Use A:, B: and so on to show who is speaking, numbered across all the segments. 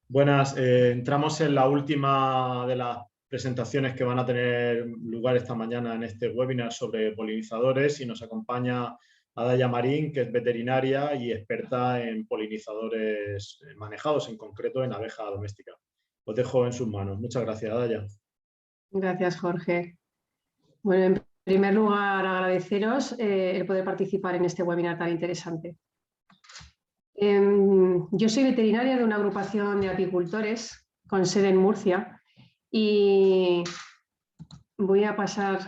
A: Buenas, entramos en la última de las presentaciones que van a tener lugar esta mañana en este webinar sobre polinizadores y nos acompaña Adaya Marín, que es veterinaria y experta en polinizadores manejados, en concreto en abeja doméstica. Os dejo en sus manos. Muchas gracias, Adaya.
B: Gracias, Jorge. Bueno, en primer lugar, agradeceros el poder participar en este webinar tan interesante. Yo soy veterinaria de una agrupación de apicultores con sede en Murcia y voy a pasar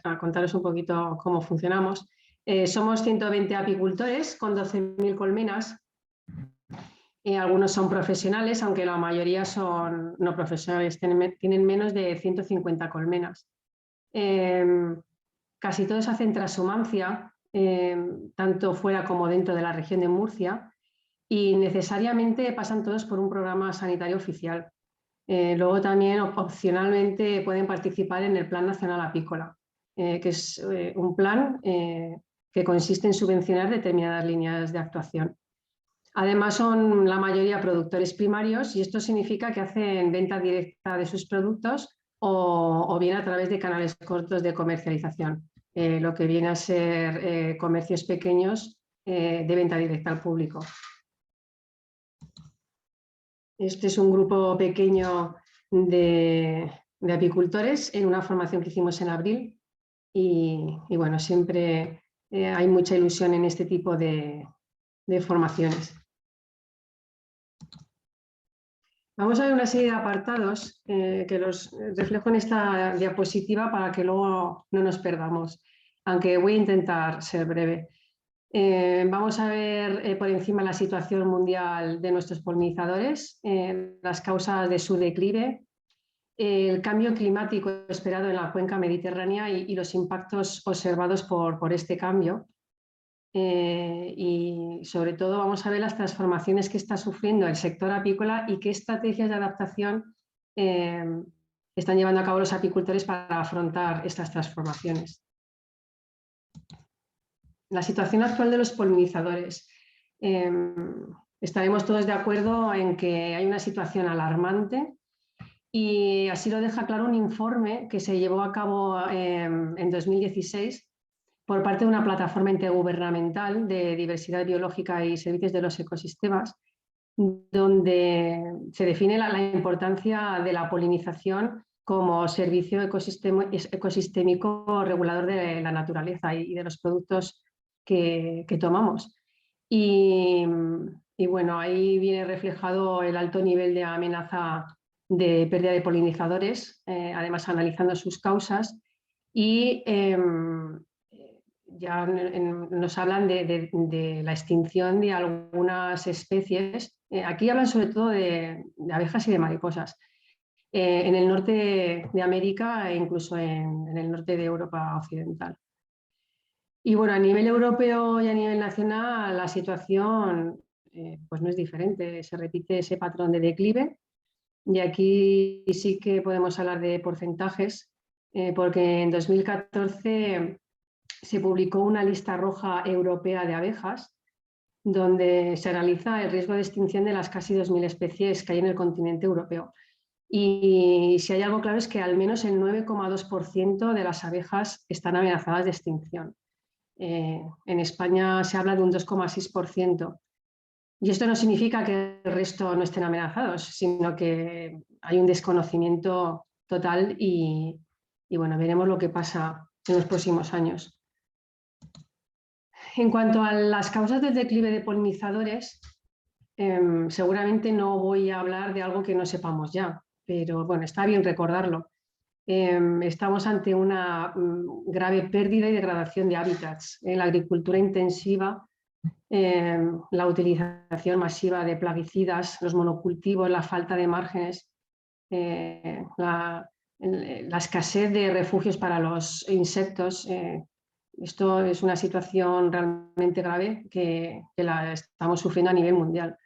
B: a contaros un poquito cómo funcionamos. Somos 120 apicultores con 12.000 colmenas. Algunos son profesionales, aunque la mayoría son no profesionales, tienen menos de 150 colmenas. Casi todos hacen transhumancia, tanto fuera como dentro de la región de Murcia, y necesariamente pasan todos por un programa sanitario oficial. Luego también opcionalmente pueden participar en el Plan Nacional Apícola, que es un plan que consiste en subvencionar determinadas líneas de actuación. Además son la mayoría productores primarios y esto significa que hacen venta directa de sus productos o bien a través de canales cortos de comercialización, lo que viene a ser comercios pequeños de venta directa al público. Este es un grupo pequeño de apicultores en una formación que hicimos en abril y bueno, siempre hay mucha ilusión en este tipo de formaciones. Vamos a ver una serie de apartados que los reflejo en esta diapositiva para que luego no nos perdamos, aunque voy a intentar ser breve. Vamos a ver por encima la situación mundial de nuestros polinizadores, las causas de su declive, el cambio climático esperado en la cuenca mediterránea y los impactos observados por este cambio. Y sobre todo vamos a ver las transformaciones que está sufriendo el sector apícola y qué estrategias de adaptación están llevando a cabo los apicultores para afrontar estas transformaciones. La situación actual de los polinizadores. Estaremos todos de acuerdo en que hay una situación alarmante y así lo deja claro un informe que se llevó a cabo en 2016 por parte de una plataforma intergubernamental de diversidad biológica y servicios de los ecosistemas, donde se define la importancia de la polinización como servicio ecosistémico regulador de la naturaleza y de los productos que tomamos. Y bueno, ahí viene reflejado el alto nivel de amenaza de pérdida de polinizadores, además analizando sus causas y ya nos hablan de la extinción de algunas especies. Aquí hablan sobre todo de abejas y de mariposas. En el norte de América e incluso en el norte de Europa occidental. Y bueno, a nivel europeo y a nivel nacional la situación pues no es diferente, se repite ese patrón de declive y aquí sí que podemos hablar de porcentajes porque en 2014 se publicó una lista roja europea de abejas donde se analiza el riesgo de extinción de las casi 2.000 especies que hay en el continente europeo. Y si hay algo claro es que al menos el 9,2% de las abejas están amenazadas de extinción. En España se habla de un 2,6%. Y esto no significa que el resto no estén amenazados, sino que hay un desconocimiento total y bueno, veremos lo que pasa en los próximos años. En cuanto a las causas del declive de polinizadores, seguramente no voy a hablar de algo que no sepamos ya, pero bueno, está bien recordarlo. Estamos ante una grave pérdida y degradación de hábitats. En la agricultura intensiva, la utilización masiva de plaguicidas, los monocultivos, la falta de márgenes, la escasez de refugios para los insectos. Esto es una situación realmente grave que la estamos sufriendo a nivel mundial.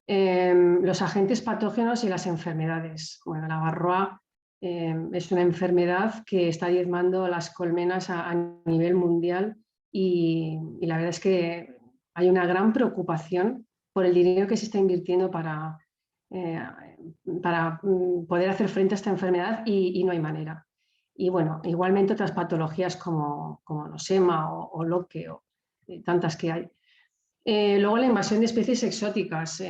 B: Los agentes patógenos y las enfermedades. Bueno, la varroa es una enfermedad que está diezmando las colmenas a nivel mundial y la verdad es que hay una gran preocupación por el dinero que se está invirtiendo para para poder hacer frente a esta enfermedad y no hay manera. Y bueno, igualmente otras patologías como nosema o loque o tantas que hay. Luego la invasión de especies exóticas.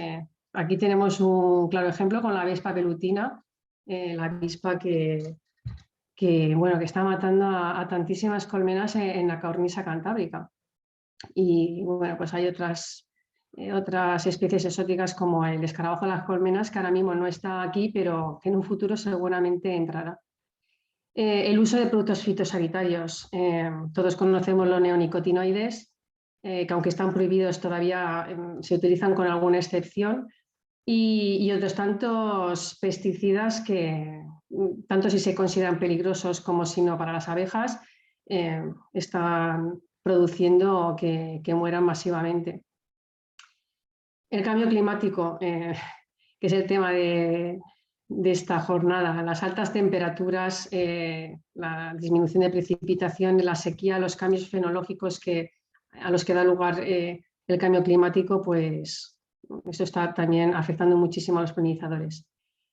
B: Aquí tenemos un claro ejemplo con la avispa velutina, la avispa que está matando a tantísimas colmenas en la cornisa cantábrica. Y bueno, pues hay otras especies exóticas como el escarabajo de las colmenas, que ahora mismo no está aquí, pero que en un futuro seguramente entrará. El uso de productos fitosanitarios. Todos conocemos los neonicotinoides, que aunque están prohibidos todavía se utilizan con alguna excepción, y otros tantos pesticidas que, tanto si se consideran peligrosos como si no para las abejas, están produciendo que mueran masivamente. El cambio climático, que es el tema de esta jornada, las altas temperaturas, la disminución de precipitación, la sequía, los cambios fenológicos a los que da lugar el cambio climático, pues esto está también afectando muchísimo a los polinizadores.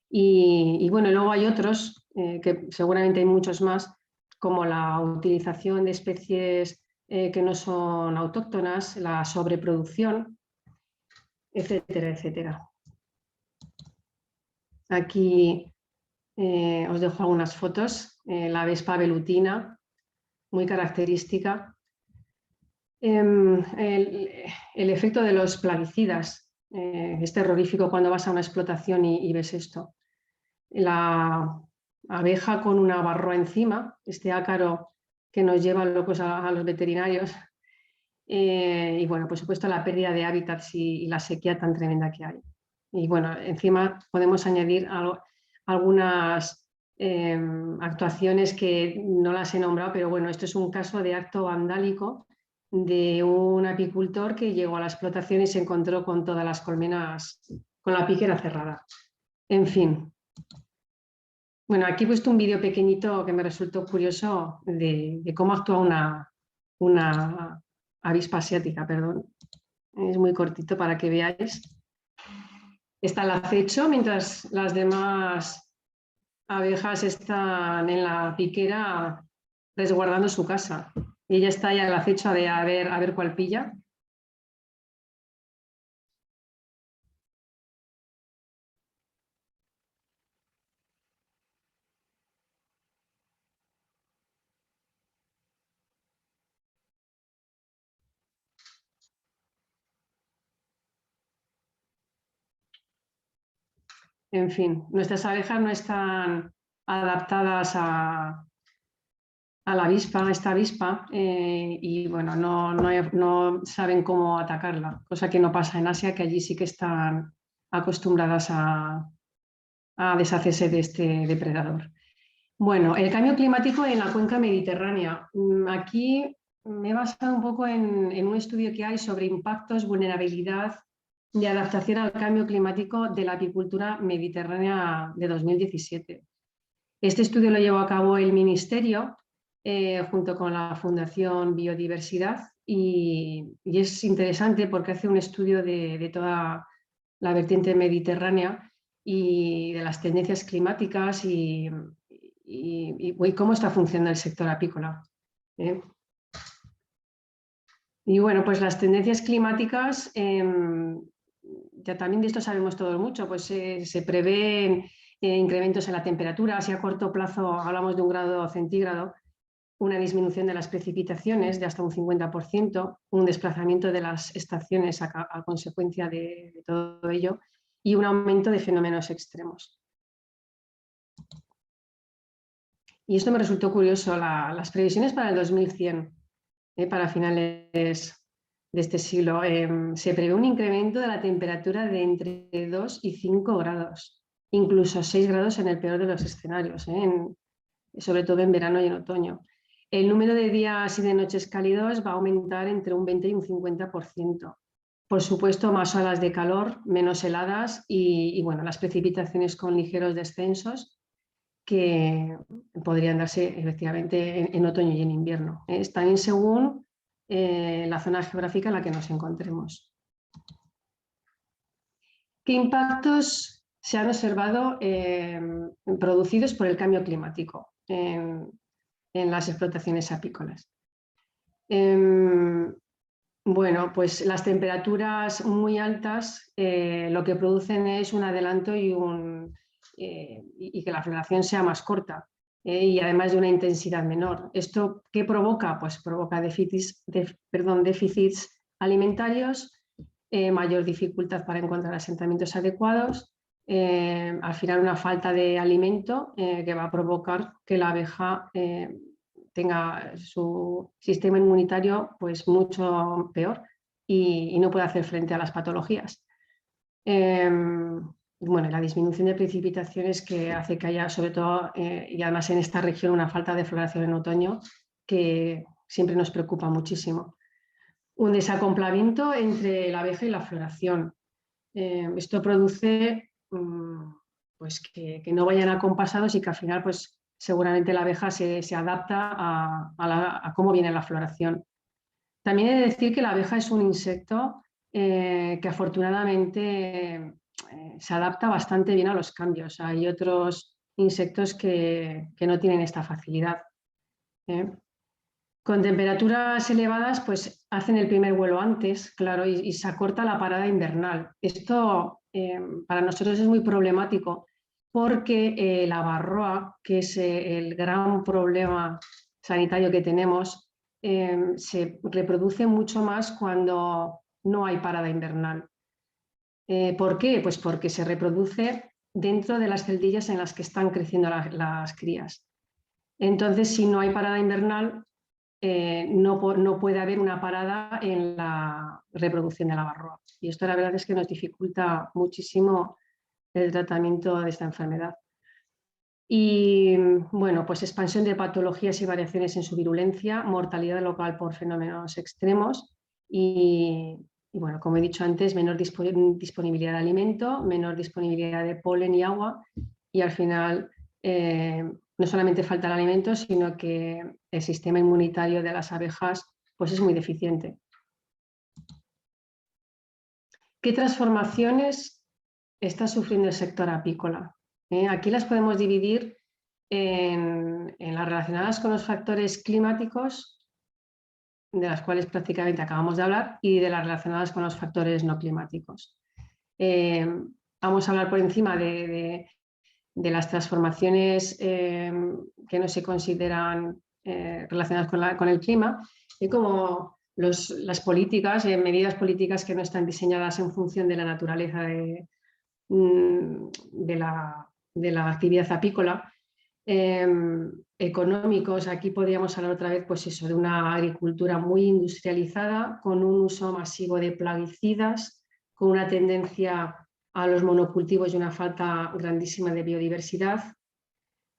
B: Y bueno, luego hay otros, que seguramente hay muchos más, como la utilización de especies que no son autóctonas, la sobreproducción, etcétera, etcétera. Aquí os dejo algunas fotos. La avispa velutina, muy característica. El efecto de los plaguicidas es terrorífico cuando vas a una explotación y ves esto. La abeja con una barroa encima, este ácaro que nos lleva locos a los veterinarios. Y bueno, por supuesto la pérdida de hábitats y la sequía tan tremenda que hay. Y bueno, encima podemos añadir algunas actuaciones que no las he nombrado, pero bueno, esto es un caso de acto vandálico de un apicultor que llegó a la explotación y se encontró con todas las colmenas con la piquera cerrada. En fin. Bueno, aquí he puesto un vídeo pequeñito que me resultó curioso de cómo actúa una avispa asiática, perdón. Es muy cortito para que veáis. Está al acecho mientras las demás abejas están en la piquera resguardando su casa. Y ella está ahí al acecho de a ver cuál pilla. En fin, nuestras abejas no están adaptadas a la avispa, a esta avispa, y bueno, no saben cómo atacarla, cosa que no pasa en Asia, que allí sí que están acostumbradas a deshacerse de este depredador. Bueno, el cambio climático en la cuenca mediterránea. Aquí me he basado un poco en un estudio que hay sobre impactos, vulnerabilidad de adaptación al cambio climático de la apicultura mediterránea de 2017. Este estudio lo llevó a cabo el Ministerio junto con la Fundación Biodiversidad y es interesante porque hace un estudio de toda la vertiente mediterránea y de las tendencias climáticas y cómo está funcionando el sector apícola. Y bueno, pues las tendencias climáticas, ya también de esto sabemos todos mucho, pues se prevén incrementos en la temperatura, si a corto plazo hablamos de 1 grado centígrado, una disminución de las precipitaciones de hasta un 50%, un desplazamiento de las estaciones a consecuencia de todo ello y un aumento de fenómenos extremos. Y esto me resultó curioso, las previsiones para el 2100, para finales de este siglo, se prevé un incremento de la temperatura de entre 2 y 5 grados, incluso 6 grados en el peor de los escenarios, sobre todo en verano y en otoño. El número de días y de noches cálidos va a aumentar entre un 20 y un 50%. Por supuesto, más olas de calor, menos heladas y bueno, las precipitaciones con ligeros descensos que podrían darse efectivamente en otoño y en invierno. También según la zona geográfica en la que nos encontremos. ¿Qué impactos se han observado producidos por el cambio climático en las explotaciones apícolas. Bueno, pues las temperaturas muy altas lo que producen es un adelanto y que la floración sea más corta y además de una intensidad menor. ¿Esto qué provoca? Pues provoca déficits alimentarios, mayor dificultad para encontrar asentamientos adecuados, al final una falta de alimento que va a provocar que la abeja tenga su sistema inmunitario pues mucho peor y no puede hacer frente a las patologías. Bueno, la disminución de precipitaciones que hace que haya, sobre todo, y además en esta región, una falta de floración en otoño que siempre nos preocupa muchísimo. Un desacoplamiento entre la abeja y la floración. Esto produce pues que no vayan acompasados y que al final pues, seguramente la abeja se adapta a cómo viene la floración. También he de decir que la abeja es un insecto que afortunadamente se adapta bastante bien a los cambios. Hay otros insectos que no tienen esta facilidad. Con temperaturas elevadas, pues hacen el primer vuelo antes, claro, y se acorta la parada invernal. Esto para nosotros es muy problemático porque la varroa, que es el gran problema sanitario que tenemos, se reproduce mucho más cuando no hay parada invernal. ¿Por qué? Pues porque se reproduce dentro de las celdillas en las que están creciendo las crías. Entonces, si no hay parada invernal, no puede haber una parada en la reproducción de la varroa. Y esto la verdad es que nos dificulta muchísimo el tratamiento de esta enfermedad. Y bueno, pues expansión de patologías y variaciones en su virulencia, mortalidad local por fenómenos extremos y bueno, como he dicho antes, menor disponibilidad de alimento, menor disponibilidad de polen y agua y al final no solamente falta el alimento, sino que el sistema inmunitario de las abejas pues es muy deficiente. ¿Qué transformaciones está sufriendo el sector apícola? Aquí las podemos dividir en las relacionadas con los factores climáticos, de las cuales prácticamente acabamos de hablar, y de las relacionadas con los factores no climáticos. Vamos a hablar por encima de las transformaciones que no se consideran relacionadas con el clima, y como las políticas, medidas políticas que no están diseñadas en función de la naturaleza de la actividad apícola. Económicos, aquí podríamos hablar otra vez pues eso, de una agricultura muy industrializada, con un uso masivo de plaguicidas, con una tendencia a los monocultivos y una falta grandísima de biodiversidad.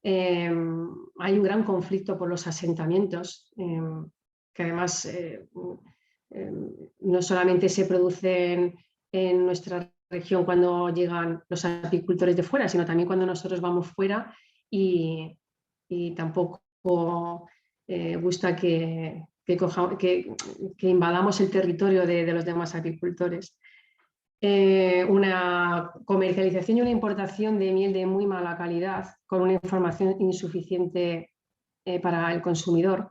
B: Hay un gran conflicto por los asentamientos, que además no solamente se producen en nuestra región cuando llegan los apicultores de fuera, sino también cuando nosotros vamos fuera y tampoco gusta que invadamos el territorio de los demás apicultores. Una comercialización y una importación de miel de muy mala calidad con una información insuficiente para el consumidor.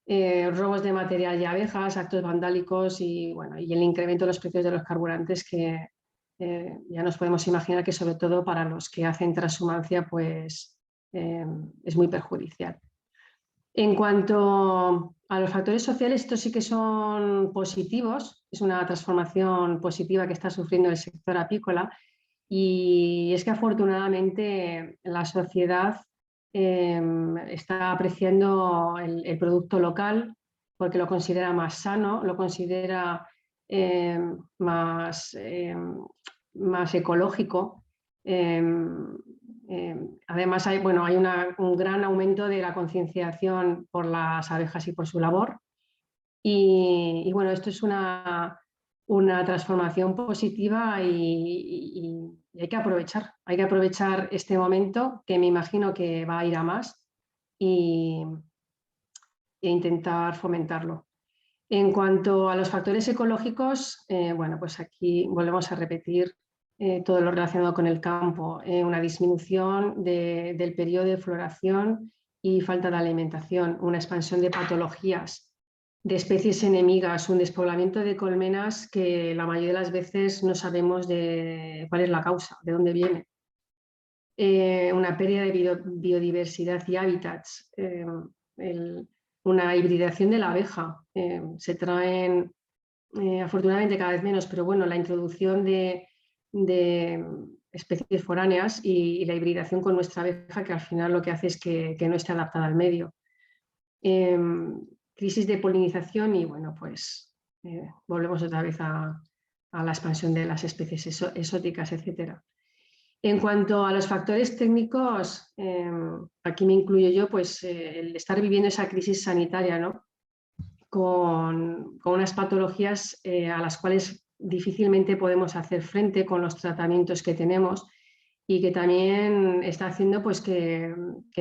B: Robos de material y abejas, actos vandálicos y el incremento de los precios de los carburantes que ya nos podemos imaginar que sobre todo para los que hacen transhumancia pues es muy perjudicial. En cuanto a los factores sociales, estos sí que son positivos, es una transformación positiva que está sufriendo el sector apícola y es que afortunadamente la sociedad está apreciando el producto local porque lo considera más sano, lo considera más ecológico. Además hay un gran aumento de la concienciación por las abejas y por su labor y bueno, esto es una transformación positiva y hay que aprovechar este momento que me imagino que va a ir a más e intentar fomentarlo. En cuanto a los factores ecológicos, bueno, pues aquí volvemos a repetir todo lo relacionado con el campo, una disminución del periodo de floración y falta de alimentación, una expansión de patologías, de especies enemigas, un despoblamiento de colmenas que la mayoría de las veces no sabemos cuál es la causa, de dónde viene. Una pérdida de biodiversidad y hábitats, una hibridación de la abeja. Se traen, afortunadamente cada vez menos, pero bueno, la introducción de especies foráneas y la hibridación con nuestra abeja, que al final lo que hace es que no esté adaptada al medio. Crisis de polinización y bueno, pues volvemos otra vez a la expansión de las especies exóticas, etcétera. En cuanto a los factores técnicos, aquí me incluyo yo, pues el estar viviendo esa crisis sanitaria, ¿no? Con unas patologías a las cuales difícilmente podemos hacer frente con los tratamientos que tenemos y que también está haciendo pues, que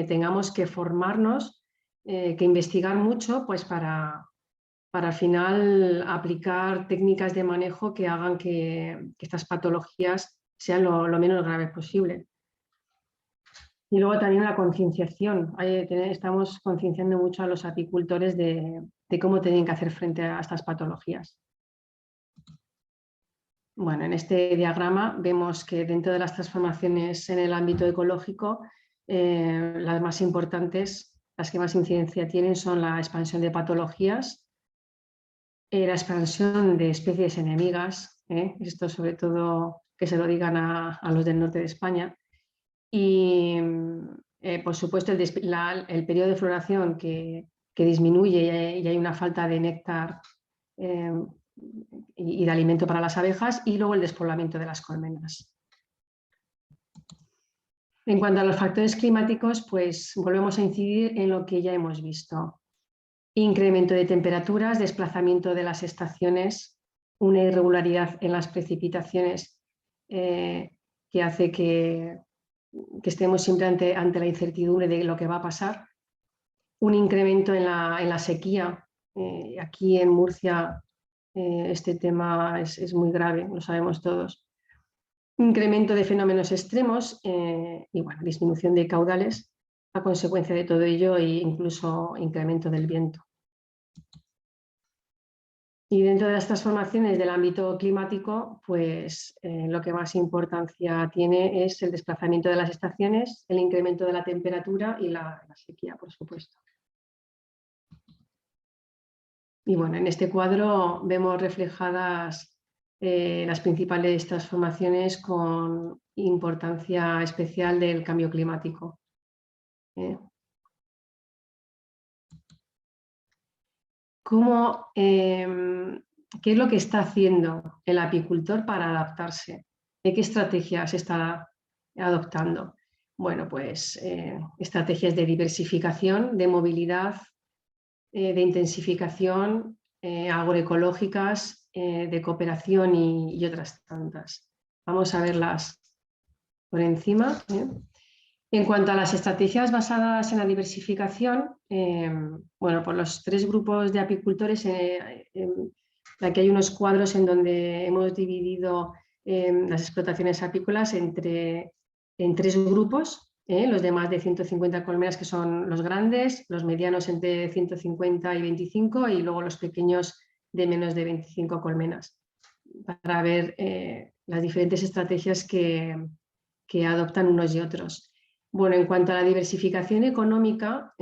B: tengamos que formarnos, que investigar mucho pues, para al final aplicar técnicas de manejo que hagan que estas patologías sean lo menos graves posible. Y luego también la concienciación. Estamos concienciando mucho a los apicultores de cómo tienen que hacer frente a estas patologías. Bueno, en este diagrama vemos que dentro de las transformaciones en el ámbito ecológico, las más importantes, las que más incidencia tienen son la expansión de patologías, la expansión de especies enemigas, esto sobre todo que se lo digan a los del norte de España, y por supuesto el periodo de floración que disminuye y hay una falta de néctar y de alimento para las abejas, y luego el despoblamiento de las colmenas. En cuanto a los factores climáticos, pues volvemos a incidir en lo que ya hemos visto. Incremento de temperaturas, desplazamiento de las estaciones, una irregularidad en las precipitaciones que hace que estemos siempre ante la incertidumbre de lo que va a pasar, un incremento en la sequía. Aquí en Murcia este tema es muy grave, lo sabemos todos. Incremento de fenómenos extremos y bueno, disminución de caudales a consecuencia de todo ello e incluso incremento del viento. Y dentro de las transformaciones del ámbito climático, pues lo que más importancia tiene es el desplazamiento de las estaciones, el incremento de la temperatura y la sequía, por supuesto. Y bueno, en este cuadro vemos reflejadas las principales transformaciones con importancia especial del cambio climático. ¿Qué es lo que está haciendo el apicultor para adaptarse? ¿Qué estrategias está adoptando? Bueno, pues estrategias de diversificación, de movilidad, de intensificación, agroecológicas, de cooperación y otras tantas. Vamos a verlas por encima. En cuanto a las estrategias basadas en la diversificación, bueno, por los 3 grupos de apicultores, aquí hay unos cuadros en donde hemos dividido las explotaciones apícolas en 3 grupos. Los de más de 150 colmenas, que son los grandes, los medianos entre 150 y 25 y luego los pequeños de menos de 25 colmenas, para ver las diferentes estrategias que adoptan unos y otros. Bueno, en cuanto a la diversificación económica,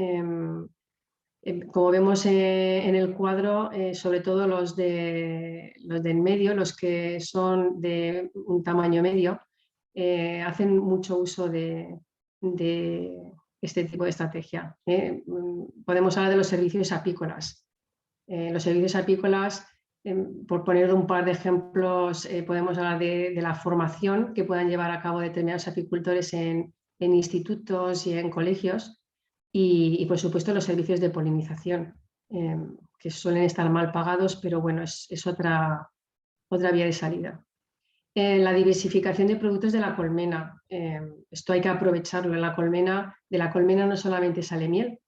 B: como vemos en el cuadro, sobre todo los del medio, los que son de un tamaño medio, hacen mucho uso de este tipo de estrategia. Podemos hablar de los servicios apícolas. Los servicios apícolas, por poner un par de ejemplos, podemos hablar de la formación que puedan llevar a cabo determinados apicultores en institutos y en colegios y por supuesto los servicios de polinización, que suelen estar mal pagados, pero bueno, es otra vía de salida. La diversificación de productos de la colmena. Esto hay que aprovecharlo. De la colmena no solamente sale miel,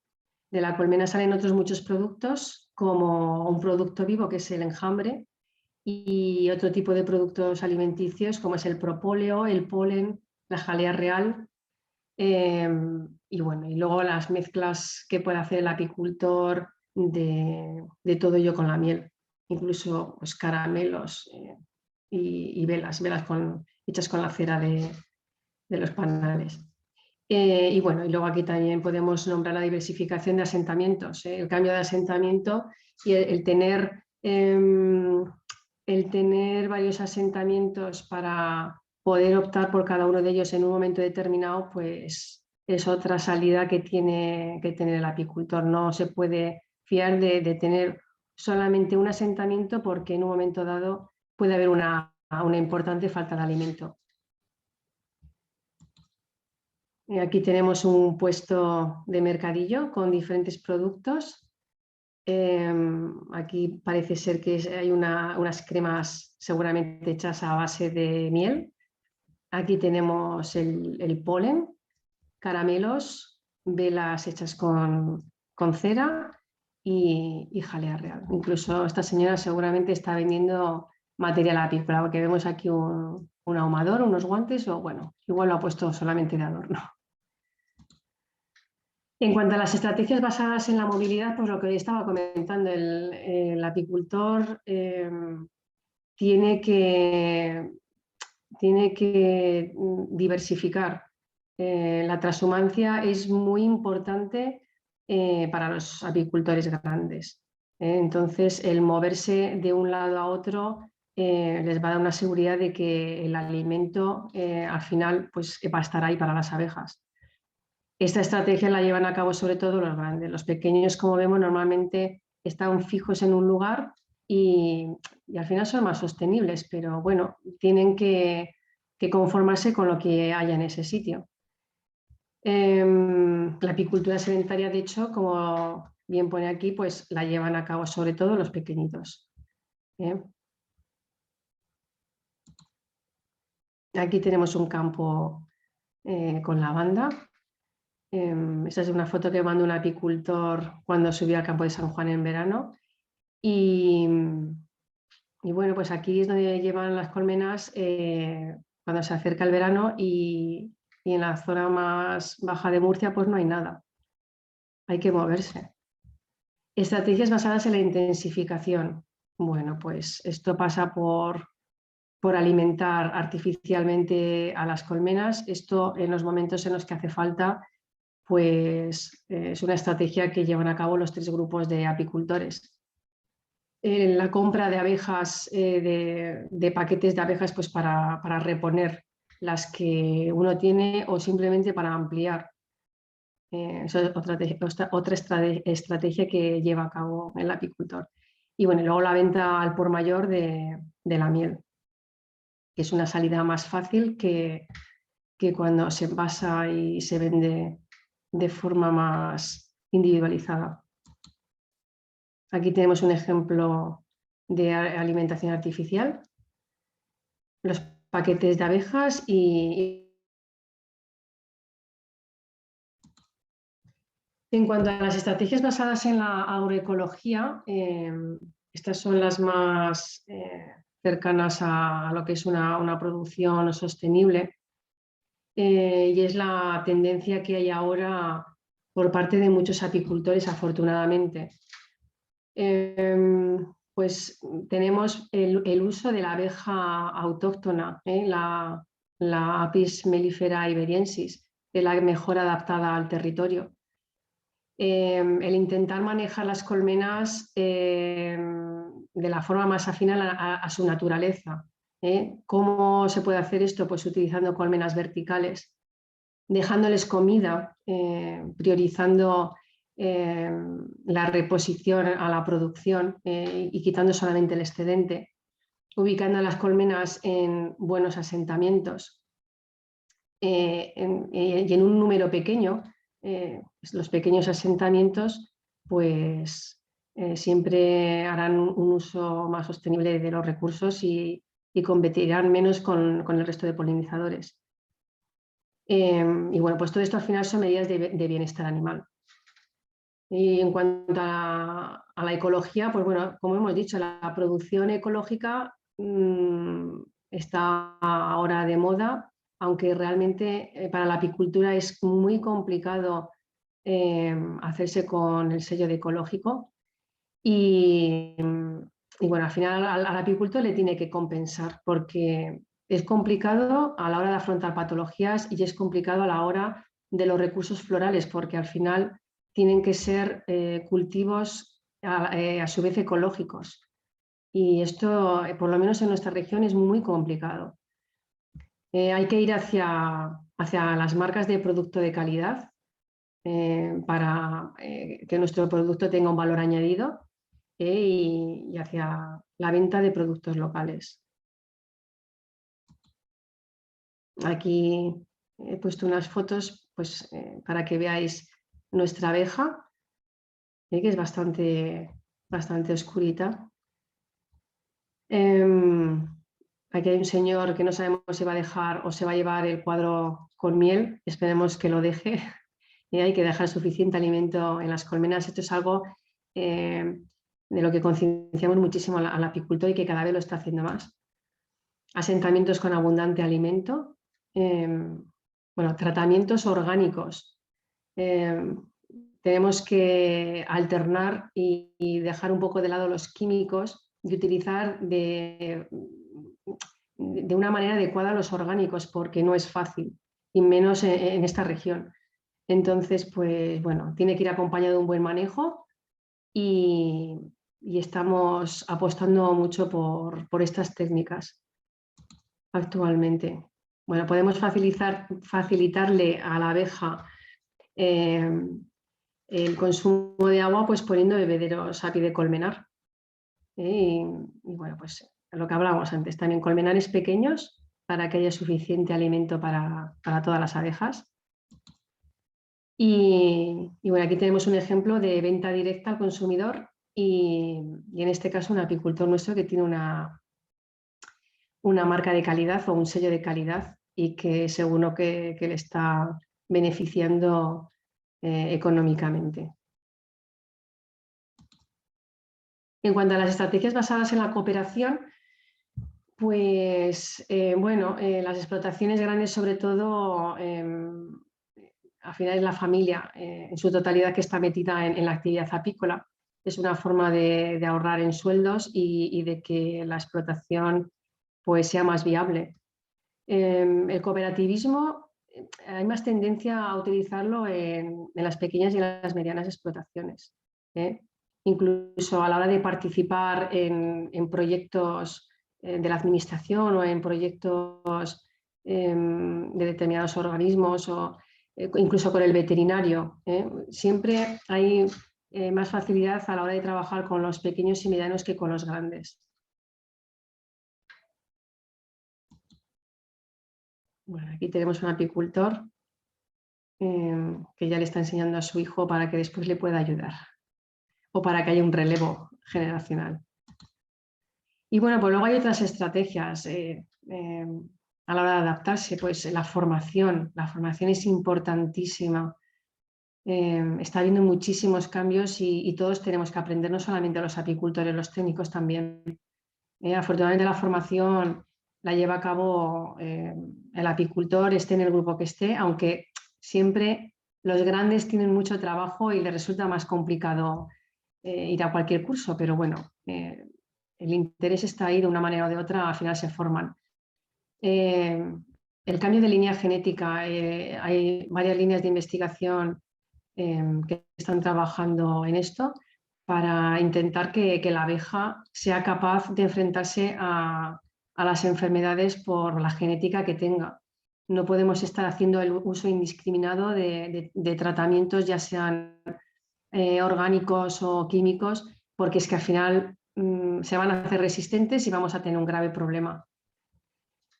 B: de la colmena salen otros muchos productos, como un producto vivo que es el enjambre, y otro tipo de productos alimenticios como es el propóleo, el polen, la jalea real. Y bueno, y luego las mezclas que puede hacer el apicultor de todo ello con la miel, incluso pues, caramelos y velas hechas con la cera de los panales. Y bueno, y luego aquí también podemos nombrar la diversificación de asentamientos, el cambio de asentamiento y el tener varios asentamientos para poder optar por cada uno de ellos en un momento determinado, pues es otra salida que tiene que tener el apicultor. No se puede fiar de tener solamente un asentamiento porque en un momento dado puede haber una importante falta de alimento. Aquí tenemos un puesto de mercadillo con diferentes productos. Aquí parece ser que hay unas cremas seguramente hechas a base de miel. Aquí tenemos el polen, caramelos, velas hechas con cera y jalea real. Incluso esta señora seguramente está vendiendo material apícola, porque vemos aquí un ahumador, unos guantes o bueno, igual lo ha puesto solamente de adorno. En cuanto a las estrategias basadas en la movilidad, pues lo que estaba comentando, el apicultor tiene que diversificar. La transhumancia es muy importante para los apicultores grandes. Entonces, el moverse de un lado a otro les va a dar una seguridad de que el alimento al final pues, va a estar ahí para las abejas. Esta estrategia la llevan a cabo sobre todo los grandes. Los pequeños, como vemos, normalmente están fijos en un lugar y al final son más sostenibles, pero bueno, tienen que conformarse con lo que haya en ese sitio. La apicultura sedentaria, de hecho, como bien pone aquí, pues la llevan a cabo sobre todo los pequeñitos. Aquí tenemos un campo con lavanda. Esta es una foto que mandó un apicultor cuando subió al campo de San Juan en verano. Y bueno, pues aquí es donde llevan las colmenas cuando se acerca el verano y en la zona más baja de Murcia pues no hay nada. Hay que moverse. Estrategias basadas en la intensificación. Bueno, pues esto pasa por alimentar artificialmente a las colmenas. Esto en los momentos en los que hace falta pues es una estrategia que llevan a cabo los 3 grupos de apicultores. La compra de abejas, de paquetes de abejas pues para reponer las que uno tiene o simplemente para ampliar. Eso es otra estrategia que lleva a cabo el apicultor. Y bueno, luego la venta al por mayor de la miel, que es una salida más fácil que cuando se envasa y se vende de forma más individualizada. Aquí tenemos un ejemplo de alimentación artificial, los paquetes de abejas y en cuanto a las estrategias basadas en la agroecología, estas son las más cercanas a lo que es una producción sostenible. Y es la tendencia que hay ahora por parte de muchos apicultores, afortunadamente. Pues tenemos el uso de la abeja autóctona, la Apis mellifera iberiensis, de la mejor adaptada al territorio. El intentar manejar las colmenas de la forma más afín a su naturaleza. ¿Cómo se puede hacer esto? Pues utilizando colmenas verticales, dejándoles comida, priorizando la reposición a la producción y quitando solamente el excedente, ubicando las colmenas en buenos asentamientos y en un número pequeño. Los pequeños asentamientos pues siempre harán un uso más sostenible de los recursos y competirán menos con el resto de polinizadores. Y bueno, pues todo esto al final son medidas de bienestar animal. Y en cuanto a la ecología, pues bueno, como hemos dicho, la producción ecológica está ahora de moda, aunque realmente para la apicultura es muy complicado hacerse con el sello de ecológico. Y, y bueno, al final al apicultor le tiene que compensar porque es complicado a la hora de afrontar patologías y es complicado a la hora de los recursos florales porque al final tienen que ser cultivos a su vez ecológicos. Y esto, por lo menos en nuestra región, es muy complicado. Hay que ir hacia las marcas de producto de calidad para que nuestro producto tenga un valor añadido y hacia la venta de productos locales. Aquí he puesto unas fotos pues, para que veáis nuestra abeja, que es bastante oscurita. Aquí hay un señor que no sabemos si va a dejar o se va a llevar el cuadro con miel, esperemos que lo deje. Y hay que dejar suficiente alimento en las colmenas. Esto es algo de lo que concienciamos muchísimo al apicultor y que cada vez lo está haciendo más. Asentamientos con abundante alimento, bueno, tratamientos orgánicos. Tenemos que alternar y dejar un poco de lado los químicos y utilizar de una manera adecuada los orgánicos porque no es fácil y menos en esta región. Entonces, pues bueno, tiene que ir acompañado de un buen manejo y estamos apostando mucho por estas técnicas actualmente. Bueno, podemos facilitarle a la abeja el consumo de agua pues poniendo bebederos API de colmenar. Y bueno, pues lo que hablábamos antes, también colmenares pequeños para que haya suficiente alimento para todas las abejas. Y bueno, aquí tenemos un ejemplo de venta directa al consumidor y en este caso un apicultor nuestro que tiene una marca de calidad o un sello de calidad y que seguro que le está beneficiando económicamente. En cuanto a las estrategias basadas en la cooperación, pues bueno, las explotaciones grandes sobre todo, al final es la familia en su totalidad que está metida en la actividad apícola. Es una forma de ahorrar en sueldos y de que la explotación pues, sea más viable. El cooperativismo hay más tendencia a utilizarlo en las pequeñas y en las medianas explotaciones. Incluso a la hora de participar en proyectos de la administración o en proyectos de determinados organismos o incluso con el veterinario. Siempre hay más facilidad a la hora de trabajar con los pequeños y medianos que con los grandes. Bueno, aquí tenemos un apicultor que ya le está enseñando a su hijo para que después le pueda ayudar o para que haya un relevo generacional. Y bueno, pues luego hay otras estrategias a la hora de adaptarse, pues la formación es importantísima. Está habiendo muchísimos cambios y todos tenemos que aprender, no solamente los apicultores, los técnicos también. Afortunadamente la formación la lleva a cabo el apicultor, esté en el grupo que esté, aunque siempre los grandes tienen mucho trabajo y les resulta más complicado ir a cualquier curso, pero bueno, el interés está ahí de una manera o de otra, al final se forman. El cambio de línea genética, hay varias líneas de investigación que están trabajando en esto para intentar que la abeja sea capaz de enfrentarse a las enfermedades por la genética que tenga. No podemos estar haciendo el uso indiscriminado de tratamientos, ya sean orgánicos o químicos, porque es que al final se van a hacer resistentes y vamos a tener un grave problema.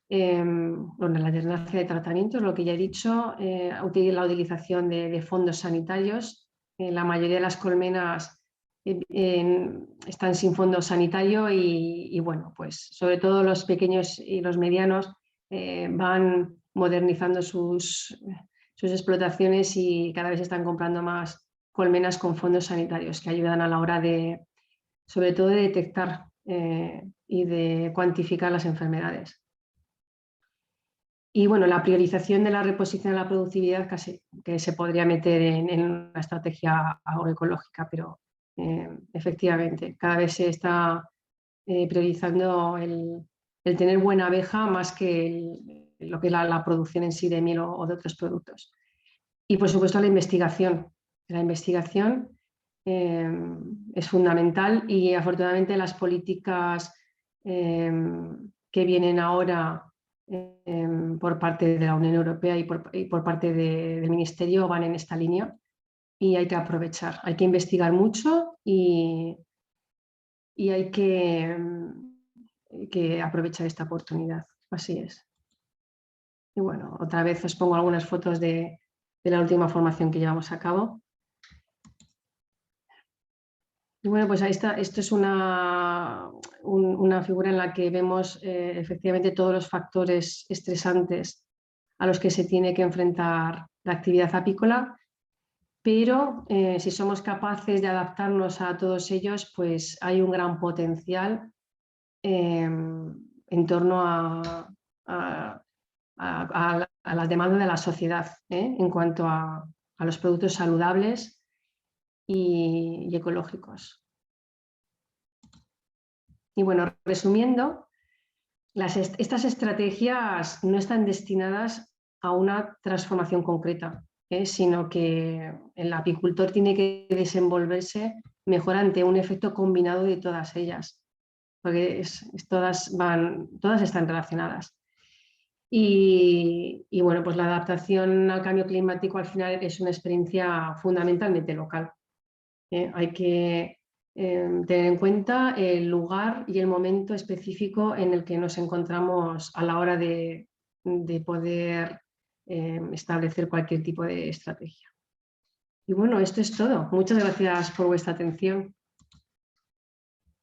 B: Bueno, la alternancia de tratamientos, lo que ya he dicho, la utilización de fondos sanitarios. La mayoría de las colmenas están sin fondo sanitario y bueno, pues sobre todo los pequeños y los medianos van modernizando sus explotaciones y cada vez están comprando más colmenas con fondos sanitarios que ayudan a la hora de, sobre todo, de detectar y de cuantificar las enfermedades. Y bueno, la priorización de la reposición de la productividad casi que se podría meter en una estrategia agroecológica, pero efectivamente cada vez se está priorizando el tener buena abeja más que lo que es la producción en sí de miel o de otros productos. Y por supuesto la investigación. La investigación es fundamental y afortunadamente las políticas que vienen ahora por parte de la Unión Europea y por parte del Ministerio van en esta línea y hay que aprovechar, hay que investigar mucho y hay que aprovechar esta oportunidad. Así es. Y bueno, otra vez os pongo algunas fotos de la última formación que llevamos a cabo. Y bueno, pues ahí está. Esto es una figura en la que vemos efectivamente todos los factores estresantes a los que se tiene que enfrentar la actividad apícola, pero si somos capaces de adaptarnos a todos ellos, pues hay un gran potencial en torno a la demanda de la sociedad en cuanto a los productos saludables y ecológicos. Y bueno, resumiendo, estas estrategias no están destinadas a una transformación concreta, sino que el apicultor tiene que desenvolverse mejor ante un efecto combinado de todas ellas, porque todas están relacionadas. Y bueno, pues la adaptación al cambio climático al final es una experiencia fundamentalmente local. Hay que tener en cuenta el lugar y el momento específico en el que nos encontramos a la hora de poder establecer cualquier tipo de estrategia. Y bueno, esto es todo. Muchas gracias por vuestra atención.